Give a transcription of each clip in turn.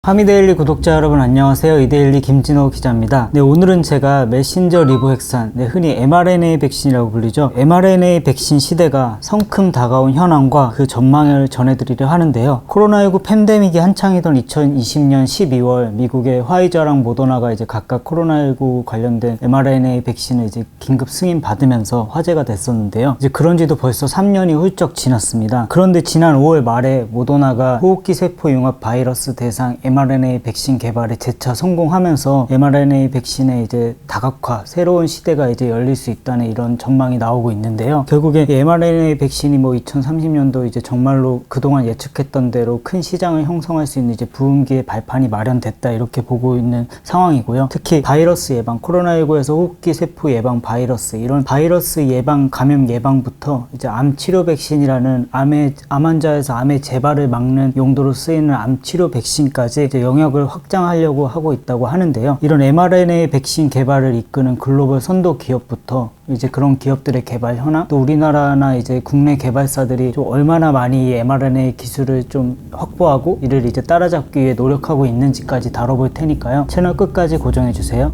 하미데일리 구독자 여러분 안녕하세요. 이데일리 김진호 기자입니다. 오늘은 제가 메신저 리보핵산, 흔히 mRNA 백신이라고 불리죠. mRNA 백신 시대가 성큼 다가온 현황과 그 전망을 전해드리려 하는데요. 코로나19 팬데믹이 한창이던 2020년 12월 미국의 화이자랑 모더나가 이제 각각 코로나19 관련된 mRNA 백신을 이제 긴급 승인 받으면서 화제가 됐었는데요. 이제 그런 지도 벌써 3년이 훌쩍 지났습니다. 그런데 지난 5월 말에 모더나가 호흡기 세포 융합 바이러스 대상 mRNA 백신 개발에 재차 성공하면서 mRNA 백신의 이제 다각화, 새로운 시대가 이제 열릴 수 있다는 이런 전망이 나오고 있는데요. 결국에 mRNA 백신이 2030년도 이제 정말로 그동안 예측했던 대로 큰 시장을 형성할 수 있는 이제 부흥기의 발판이 마련됐다 이렇게 보고 있는 상황이고요. 특히 바이러스 예방, 코로나19에서 호흡기 세포 예방 바이러스, 이런 바이러스 예방, 감염 예방부터 이제 암 치료 백신이라는 암 환자에서 암의 재발을 막는 용도로 쓰이는 암 치료 백신까지 이제 영역을 확장하려고 하고 있다고 하는데요. 이런 mRNA 백신 개발을 이끄는 글로벌 선도 기업부터 이제 그런 기업들의 개발 현황, 또 우리나라나 이제 국내 개발사들이 좀 얼마나 많이 이 mRNA 기술을 좀 확보하고 이를 이제 따라잡기 위해 노력하고 있는지까지 다뤄볼 테니까요. 채널 끝까지 고정해주세요.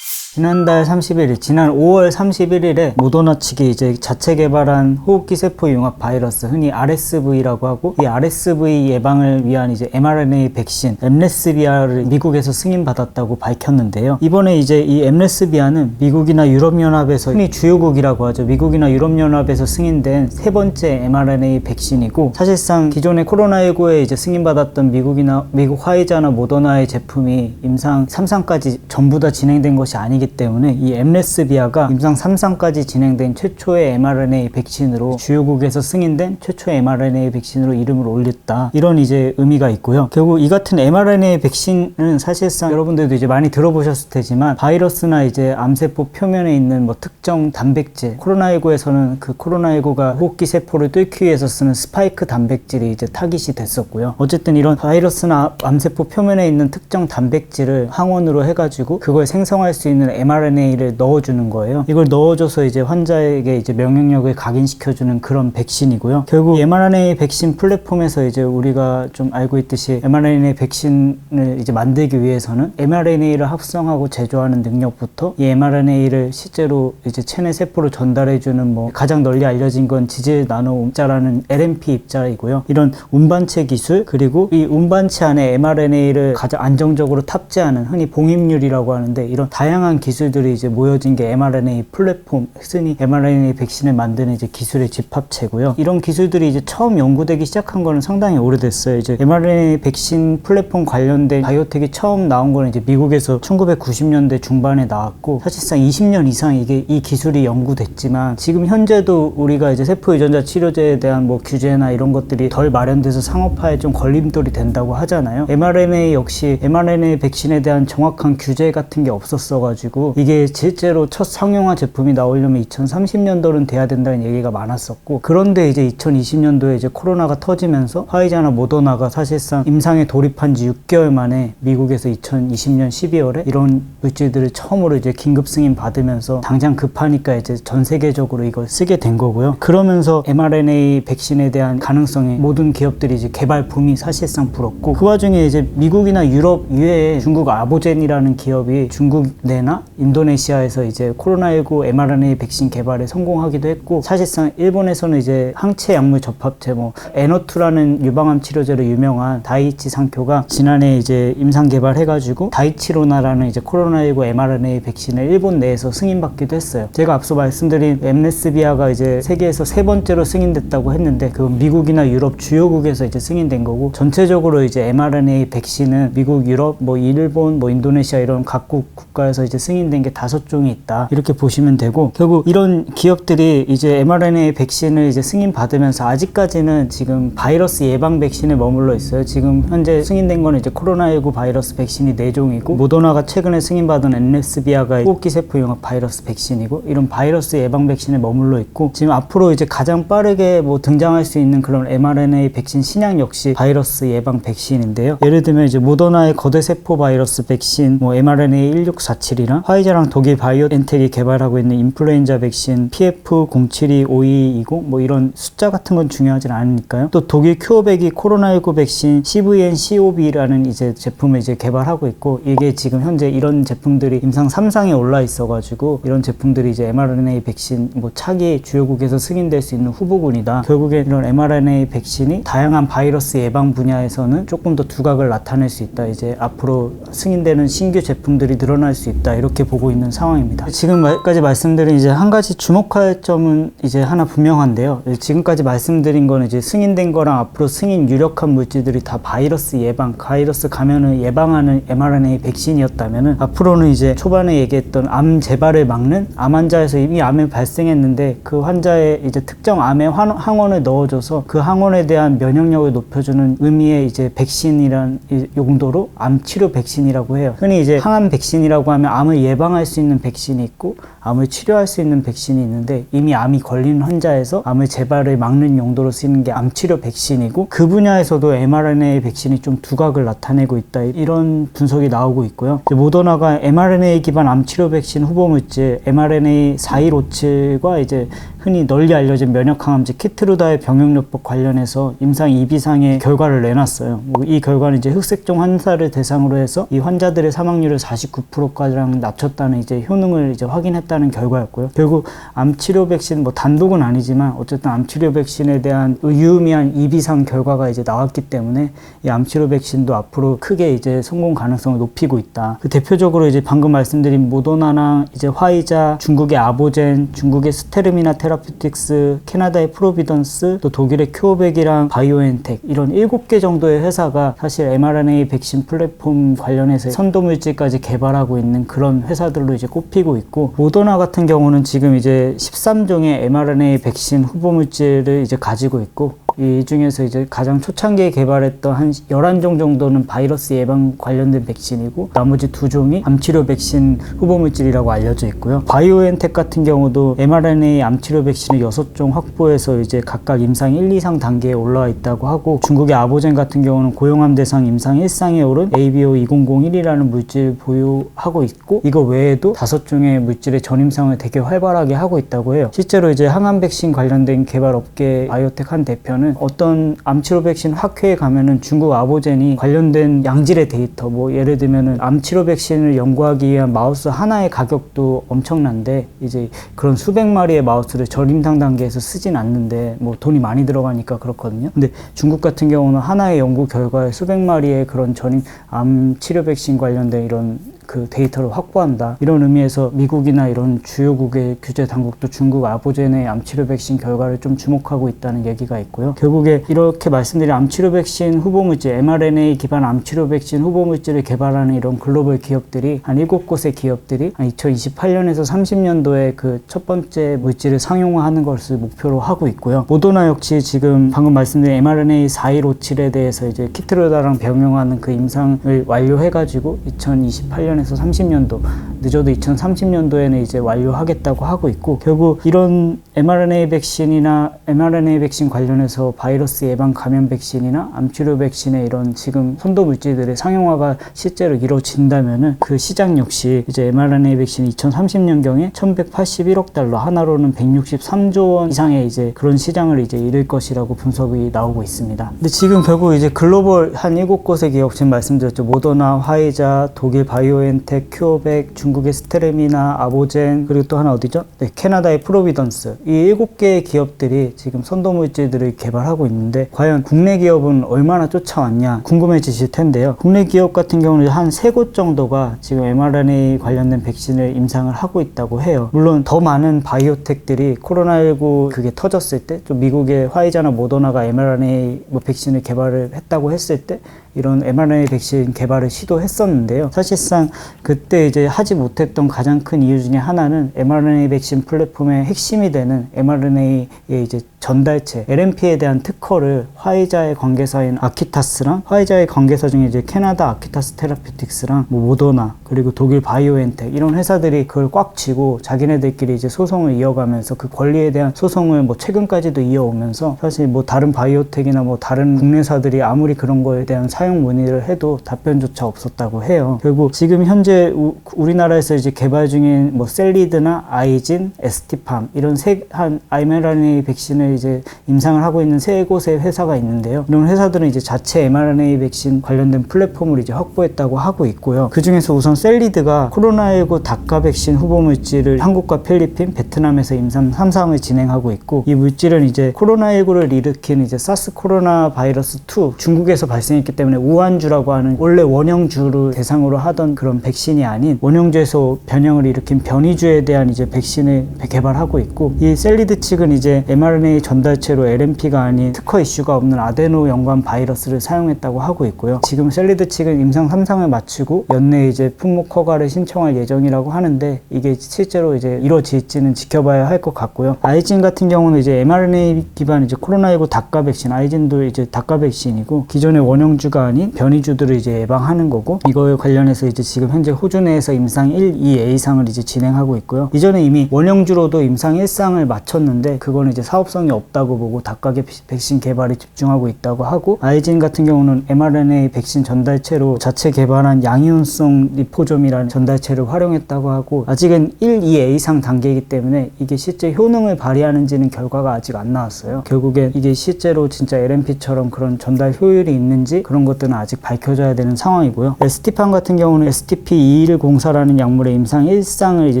지난 5월 31일에 모더나 측이 이제 자체 개발한 호흡기 세포 융합 바이러스, 흔히 RSV라고 하고, 이 RSV 예방을 위한 이제 mRNA 백신 엠레스비아를 미국에서 승인받았다고 밝혔는데요. 이번에 이제 이 엠레스비아는 미국이나 유럽연합에서, 흔히 주요국이라고 하죠. 미국이나 유럽연합에서 승인된 세 번째 mRNA 백신이고, 사실상 기존의 코로나19에 이제 승인받았던 미국 화이자나 모더나의 제품이 임상 3상까지 전부 다 진행된 것이 아니기 때문에 이 엠레스비아가 임상 3상까지 진행된 최초의 mRNA 백신으로, 주요국에서 승인된 최초의 mRNA 백신으로 이름을 올렸다, 이런 이제 의미가 있고요. 결국 이 같은 mRNA 백신은 사실상 여러분들도 이제 많이 들어보셨을 테지만, 바이러스나 이제 암세포 표면에 있는 특정 단백질, 코로나19에서는 그 코로나19가 호흡기 세포를 뚫기 위해서 쓰는 스파이크 단백질이 이제 타깃이 됐었고요. 어쨌든 이런 바이러스나 암세포 표면에 있는 특정 단백질을 항원으로 해가지고 그걸 생성할 수 있는 mRNA를 넣어주는 거예요. 이걸 넣어줘서 이제 환자에게 이제 명령력을 각인시켜주는 그런 백신이고요. 결국 mRNA 백신 플랫폼에서 이제 우리가 좀 알고 있듯이 mRNA 백신을 이제 만들기 위해서는 mRNA를 합성하고 제조하는 능력부터, 이 mRNA를 실제로 이제 체내 세포로 전달해주는 가장 널리 알려진 건 지질 나노 입자라는 LNP 입자이고요. 이런 운반체 기술, 그리고 이 운반체 안에 mRNA를 가장 안정적으로 탑재하는, 흔히 봉입률이라고 하는데, 이런 다양한 기술들이 이제 모여진 게 mRNA 플랫폼, 흔히 mRNA 백신을 만드는 이제 기술의 집합체고요. 이런 기술들이 이제 처음 연구되기 시작한 거는 상당히 오래됐어요. 이제 mRNA 백신 플랫폼 관련된 바이오텍이 처음 나온 거는 이제 미국에서 1990년대 중반에 나왔고, 사실상 20년 이상 이 기술이 연구됐지만, 지금 현재도 우리가 이제 세포 유전자 치료제에 대한 규제나 이런 것들이 덜 마련돼서 상업화에 좀 걸림돌이 된다고 하잖아요. mRNA 역시 mRNA 백신에 대한 정확한 규제 같은 게 없었어가지고 이게 실제로 첫 상용화 제품이 나오려면 2030년도는 돼야 된다는 얘기가 많았었고, 그런데 이제 2020년도에 이제 코로나가 터지면서 화이자나 모더나가 사실상 임상에 돌입한 지 6개월 만에 미국에서 2020년 12월에 이런 물질들을 처음으로 이제 긴급 승인 받으면서 당장 급하니까 이제 전 세계적으로 이걸 쓰게 된 거고요. 그러면서 mRNA 백신에 대한 가능성에 모든 기업들이 이제 개발 붐이 사실상 불었고, 그 와중에 이제 미국이나 유럽 이외에 중국 아보젠이라는 기업이 중국 내나 인도네시아에서 이제 코로나19 mRNA 백신 개발에 성공하기도 했고, 사실상 일본에서는 이제 항체 약물 접합체 에너투라는 유방암 치료제로 유명한 다이이치 상표가 지난해 이제 임상 개발해가지고 다이치로나라는 이제 코로나19 mRNA 백신을 일본 내에서 승인받기도 했어요. 제가 앞서 말씀드린 엠레스비아가 이제 세계에서 세 번째로 승인됐다고 했는데, 그건 미국이나 유럽 주요국에서 이제 승인된 거고, 전체적으로 이제 mRNA 백신은 미국, 유럽, 일본, 인도네시아 이런 각국 국가에서 이제 승인된 게 5종이 있다, 이렇게 보시면 되고, 결국 이런 기업들이 이제 mRNA 백신을 이제 승인받으면서 아직까지는 지금 바이러스 예방 백신에 머물러 있어요. 지금 현재 승인된 거는 이제 코로나19 바이러스 백신이 4종이고, 모더나가 최근에 승인받은 엠레스비아가 호흡기 세포 융합 바이러스 백신이고, 이런 바이러스 예방 백신에 머물러 있고, 지금 앞으로 이제 가장 빠르게 등장할 수 있는 그런 mRNA 백신 신약 역시 바이러스 예방 백신인데요. 예를 들면 이제 모더나의 거대 세포 바이러스 백신 mRNA 1647이랑 화이자랑 독일 바이오엔텍이 개발하고 있는 인플루엔자 백신 PF07252220 뭐 이런 숫자 같은 건 중요하진 않으니까요. 또 독일 큐어백이 코로나19 백신 CVN-CoV라는 이제 제품을 이제 개발하고 있고, 이게 지금 현재 이런 제품들이 임상 3상에 올라 있어가지고 이런 제품들이 이제 mRNA 백신 뭐 차기 주요국에서 승인될 수 있는 후보군이다. 결국에 이런 mRNA 백신이 다양한 바이러스 예방 분야에서는 조금 더 두각을 나타낼 수 있다. 이제 앞으로 승인되는 신규 제품들이 늘어날 수 있다. 이렇게 보고 있는 상황입니다. 지금까지 말씀드린 이제 한 가지 주목할 점은 이제 하나 분명한데요. 지금까지 말씀드린 거는 이제 승인된 거랑 앞으로 승인 유력한 물질들이 다 바이러스 예방, 바이러스 감염을 예방하는 mRNA 백신이었다면은, 앞으로는 이제 초반에 얘기했던 암 재발을 막는, 암 환자에서 이미 암이 발생했는데 그 환자의 이제 특정 암의 항원을 넣어줘서 그 항원에 대한 면역력을 높여주는 의미의 이제 백신이란 용도로 암 치료 백신이라고 해요. 흔히 이제 항암 백신이라고 하면 암을 예방할 수 있는 백신이 있고 암을 치료할 수 있는 백신이 있는데, 이미 암이 걸린 환자에서 암을 재발을 막는 용도로 쓰이는 게 암 치료 백신이고, 그 분야에서도 mRNA 백신이 좀 두각을 나타내고 있다. 이런 분석이 나오고 있고요. 모더나가 mRNA 기반 암 치료 백신 후보 물질 mRNA 4157과 이제 흔히 널리 알려진 면역항암제 키트루다의 병역요법 관련해서 임상 2비상의 결과를 내놨어요. 이 결과는 이제 흑색종 환자를 대상으로 해서 이 환자들의 사망률을 49%까지랑 낮췄다는 이제 효능을 이제 확인했다는 결과였고요. 결국 암치료 백신 뭐 단독은 아니지만 어쨌든 암치료 백신에 대한 유의미한 2비상 결과가 이제 나왔기 때문에 이 암치료 백신도 앞으로 크게 이제 성공 가능성을 높이고 있다. 그 대표적으로 이제 방금 말씀드린 모더나나 이제 화이자, 중국의 아보젠, 중국의 스테르미나 테라퓨틱스, 캐나다의 프로비던스, 또 독일의 큐어백이랑 바이오엔텍, 이런 7개 정도의 회사가 사실 mRNA 백신 플랫폼 관련해서 선도물질까지 개발하고 있는 그런 회사들로 이제 꼽히고 있고, 모더나 같은 경우는 지금 이제 13종의 mRNA 백신 후보물질을 이제 가지고 있고, 이 중에서 이제 가장 초창기에 개발했던 한 11종 정도는 바이러스 예방 관련된 백신이고, 나머지 2종이 암치료 백신 후보물질이라고 알려져 있고요. 바이오엔텍 같은 경우도 mRNA 암치료 백신을 6종 확보해서 이제 각각 임상 1, 2상 단계에 올라와 있다고 하고, 중국의 아보젠 같은 경우는 고용암 대상 임상 1상에 오른 ABO2001이라는 물질 보유하고 있고, 이거 외에도 5종의 물질의 전임상을 되게 활발하게 하고 있다고 해요. 실제로 이제 항암 백신 관련된 개발 업계 바이오텍 한 대표는 어떤 암치료 백신 학회에 가면은 중국 아보젠이 관련된 양질의 데이터, 뭐 예를 들면은 암치료 백신을 연구하기 위한 마우스 하나의 가격도 엄청난데, 이제 그런 수백 마리의 마우스를 전임상 단계에서 쓰진 않는데 뭐 돈이 많이 들어가니까 그렇거든요. 근데 중국 같은 경우는 하나의 연구 결과에 수백 마리의 그런 전임 암 치료 백신 관련된 이런 그 데이터를 확보한다. 이런 의미에서 미국이나 이런 주요국의 규제 당국도 중국 아보젠의 암치료 백신 결과를 좀 주목하고 있다는 얘기가 있고요. 결국에 이렇게 말씀드린 암치료 백신 후보물질, mRNA 기반 암치료 백신 후보물질을 개발하는 이런 글로벌 기업들이 한 7곳의 기업들이 2028년에서 30년도에 그 첫 번째 물질을 상용화하는 것을 목표로 하고 있고요. 모더나 역시 지금 방금 말씀드린 mRNA 4157에 대해서 이제 키트루다랑 병용하는 그 임상을 완료해가지고 2028년에서 30년도, 늦어도 2030년도에는 이제 완료하겠다고 하고 있고, 결국 이런 mRNA 백신이나 mRNA 백신 관련해서 바이러스 예방 감염 백신이나 암치료 백신의 이런 지금 선도 물질들의 상용화가 실제로 이루어진다면은 그 시장 역시 이제 mRNA 백신이 2030년경에 1181억 달러, 하나로는 163조 원 이상의 이제 그런 시장을 이제 이룰 것이라고 분석이 나오고 있습니다. 근데 지금 결국 이제 글로벌 한 7곳의 기업, 지금 말씀드렸죠. 모더나, 화이자, 독일 바이오엔텍, 큐어백, 중국의 스테르미나, 아보젠, 그리고 또 하나 어디죠? 네, 캐나다의 프로비던스. 이 7개의 기업들이 지금 선도물질들을 개발하고 있는데, 과연 국내 기업은 얼마나 쫓아왔냐 궁금해지실 텐데요. 국내 기업 같은 경우는 한 3곳 정도가 지금 mRNA 관련된 백신을 임상을 하고 있다고 해요. 물론 더 많은 바이오텍들이 코로나19 그게 터졌을 때, 좀 미국의 화이자나 모더나가 mRNA 뭐 백신을 개발을 했다고 했을 때 이런 mRNA 백신 개발을 시도했었는데요. 사실상 그때 이제 하지 못했던 가장 큰 이유 중에 하나는 mRNA 백신 플랫폼의 핵심이 되는 mRNA의 이제 전달체 LNP에 대한 특허를 화이자의 관계사인 아키타스랑 화이자의 관계사 중에 이제 캐나다 아키타스 테라피틱스랑 뭐 모더나 그리고 독일 바이오엔텍 이런 회사들이 그걸 꽉 쥐고 자기네들끼리 이제 소송을 이어가면서 그 권리에 대한 소송을 뭐 최근까지도 이어오면서 사실 뭐 다른 바이오텍이나 뭐 다른 국내사들이 아무리 그런 거에 대한 사용 문의를 해도 답변조차 없었다고 해요. 결국 지금 현재 우리나라에서 이제 개발 중인 뭐 셀리드나 아이진, 에스티팜 이런 한 mRNA 백신을 이제 임상을 하고 있는 세 곳의 회사가 있는데요. 이런 회사들은 이제 자체 mRNA 백신 관련된 플랫폼을 이제 확보했다고 하고 있고요. 그 중에서 우선 셀리드가 코로나19 다카 백신 후보 물질을 한국과 필리핀, 베트남에서 임상 3상을 진행하고 있고 이 물질은 이제 코로나19를 일으킨 이제 사스 코로나 바이러스 2 중국에서 발생했기 때문에 우한주라고 하는 원래 원형주를 대상으로 하던 그런 백신이 아닌 원형주에서 변형을 일으킨 변이주에 대한 이제 백신을 개발하고 있고 이 셀리드 측은 이제 mRNA 전달체로 LNP가 아닌 특허 이슈가 없는 아데노 연관 바이러스를 사용했다고 하고 있고요. 지금 셀리드 측은 임상 3상을 마치고 연내 이제 품목 허가를 신청할 예정이라고 하는데 이게 실제로 이제 이루어질지는 지켜봐야 할 것 같고요. 아이진 같은 경우는 이제 mRNA 기반 이제 코로나19 다카 백신, 아이진도 이제 다카 백신이고 기존의 원형주가 아닌 변이주들을 이제 예방하는 거고 이거에 관련해서 이제 지금 현재 호주 내에서 임상 1, 2A상을 이제 진행하고 있고요. 이전에 이미 원형주로도 임상 1상을 마쳤는데 그거는 이제 사업성이 없다고 보고 다카 백신 개발에 집중하고 있다고 하고 아이진 같은 경우는 mRNA 백신 전달체로 자체 개발한 양이온성 리포좀이라는 전달체를 활용했다고 하고 아직은 1, 2A상 단계이기 때문에 이게 실제 효능을 발휘하는지는 결과가 아직 안 나왔어요. 결국엔 이게 실제로 진짜 LNP처럼 그런 전달 효율이 있는지 그런 것들은 아직 밝혀져야 되는 상황이고요. 에스티팜 같은 경우는 STP-2104라는 약물의 임상 1상을 이제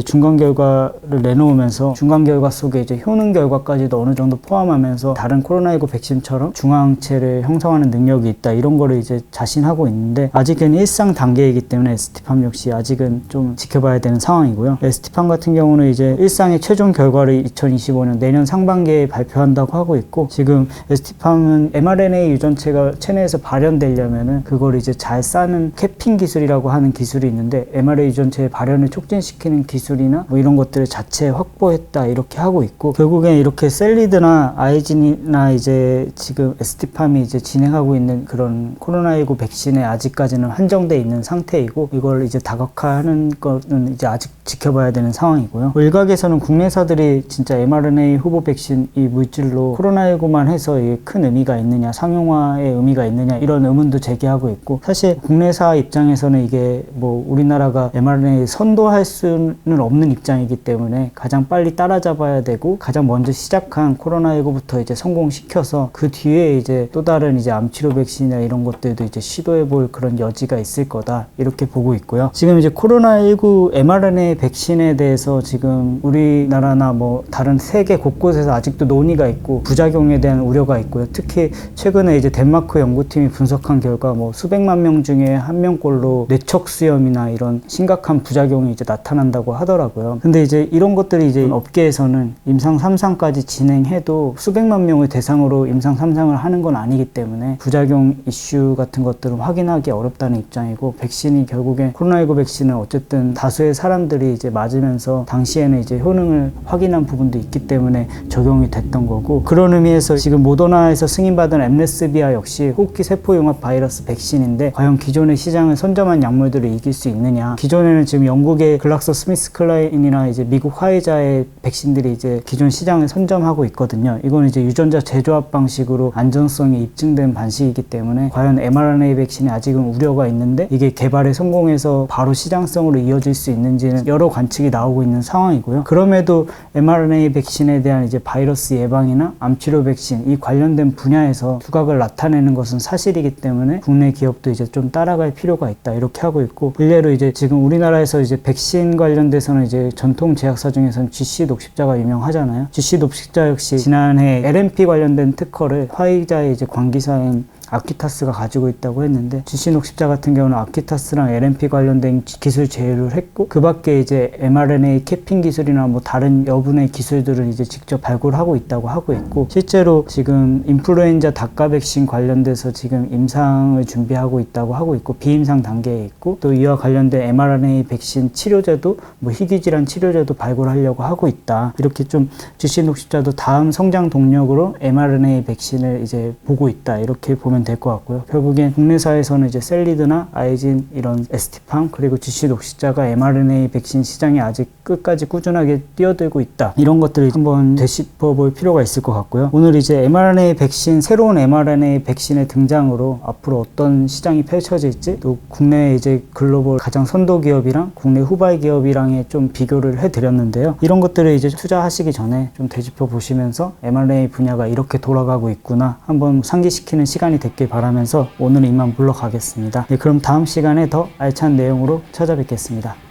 중간 결과를 내놓으면서 중간 결과 속에 이제 효능 결과까지도 어느 정도 포함하면서 다른 코로나19 백신처럼 중화항체를 형성하는 능력이 있다 이런 거를 이제 자신하고 있는데 아직은 1상 단계이기 때문에 에스티팜 역시 아직은 좀 지켜봐야 되는 상황이고요. 에스티팜 같은 경우는 이제 1상의 최종 결과를 2025년 내년 상반기에 발표한다고 하고 있고 지금 에스티팜은 mRNA 유전체가 체내에서 발현되려면은 그걸 이제 잘 싸는 캐핑 기술이라고 하는 기술이 있는데 mRNA 유전체의 발현을 촉진시키는 기술이나 뭐 이런 것들을 자체 확보했다 이렇게 하고 있고 결국엔 이렇게 셀리드나 아이진이나 이제 지금 에스티팜이 이제 진행하고 있는 그런 코로나19 백신에 아직까지는 한정돼 있는 상태이고 이걸 이제 다각화하는 거는 이제 아직 지켜봐야 되는 상황이고요. 일각에서는 국내사들이 진짜 mRNA 후보 백신 이 물질로 코로나19만 해서 이게 큰 의미가 있느냐 상용화의 의미가 있느냐 이런 의문도 제기하고 있고 사실 국내사 입장에서는 이게 뭐 우리나라가 mRNA 선도할 수는 없는 입장이기 때문에 가장 빨리 따라잡아야 되고 가장 먼저 시작한 코로나19부터 이제 성공시켜서 그 뒤에 이제 또 다른 이제 암치료 백신이나 이런 것들도 이제 시도해볼 그런 여지가 있을 거다 이렇게 보고 있고요. 지금 이제 코로나19 mRNA 백신에 대해서 지금 우리나라나 뭐 다른 세계 곳곳에서 아직도 논의가 있고 부작용에 대한 우려가 있고요. 특히 최근에 이제 덴마크 연구팀이 분석한 결과 뭐 수백만 명 중에 한 명꼴로 뇌척수염이나 이런 심각한 부작용이 이제 나타난다고 하더라고요. 근데 이제 이런 것들이 이제 업계에서는 임상 3상까지 진행해도 수백만 명을 대상으로 임상 3상을 하는 건 아니기 때문에 부작용 이슈 같은 것들은 확인하기 어렵다는 입장이고 백신이 결국엔 코로나19 백신은 어쨌든 다수의 사람들이 이제 맞으면서 당시에는 이제 효능을 확인한 부분도 있기 때문에 적용이 됐던 거고 그런 의미에서 지금 모더나에서 승인받은 엠레스비아 역시 호흡기 세포융합 바이러스 백신인데 과연 기존의 시장을 선점한 약물들을 이길 수 있느냐 기존에는 지금 영국의 글락소 스미스클라인이나 이제 미국 화이자의 백신들이 이제 기존 시장을 선점하고 있거든요. 이건 이제 유전자 재조합 방식으로 안전성이 입증된 방식이기 때문에 과연 mRNA 백신이 아직은 우려가 있는데 이게 개발에 성공해서 바로 시장성으로 이어질 수 있는지는 여러 관측이 나오고 있는 상황이고요. 그럼에도 mRNA 백신에 대한 이제 바이러스 예방이나 암치료 백신 이 관련된 분야에서 두각을 나타내는 것은 사실이기 때문에 국내 기업도 이제 좀 따라갈 필요가 있다 이렇게 하고 있고 일례로 이제 지금 우리나라에서 이제 백신 관련돼서는 이제 전통 제약사 중에서는 GC 녹십자가 유명하잖아요. GC 녹십자 역시 지난해 LNP 관련된 특허를 화이자의 이제 관기사인 아키타스가 가지고 있다고 했는데, GC 녹십자 같은 경우는 아키타스랑 LNP 관련된 기술 제휴를 했고, 그 밖에 이제 mRNA 캐핑 기술이나 뭐 다른 여분의 기술들을 이제 직접 발굴하고 있다고 하고 있고, 실제로 지금 인플루엔자 닭가 백신 관련돼서 지금 임상을 준비하고 있다고 하고 있고, 비임상 단계에 있고, 또 이와 관련된 mRNA 백신 치료제도, 뭐 희귀질환 치료제도 발굴하려고 하고 있다. 이렇게 좀 GC 녹십자도 다음 성장 동력으로 mRNA 백신을 이제 보고 있다. 이렇게 보면 될 것 같고요. 결국엔 국내사에서는 이제 셀리드나 아이진, 이런 ST팜, 그리고 GC 녹십자가 mRNA 백신 시장에 아직 끝까지 꾸준하게 뛰어들고 있다. 이런 것들을 한번 되짚어 볼 필요가 있을 것 같고요. 오늘 이제 mRNA 백신, 새로운 mRNA 백신의 등장으로 앞으로 어떤 시장이 펼쳐질지, 또 국내 이제 글로벌 가장 선도 기업이랑 국내 후발 기업이랑의 좀 비교를 해드렸는데요. 이런 것들을 이제 투자하시기 전에 좀 되짚어 보시면서 mRNA 분야가 이렇게 돌아가고 있구나 한번 상기시키는 시간이 됐길 바라면서 오늘은 이만 물러가겠습니다. 네, 그럼 다음 시간에 더 알찬 내용으로 찾아뵙겠습니다.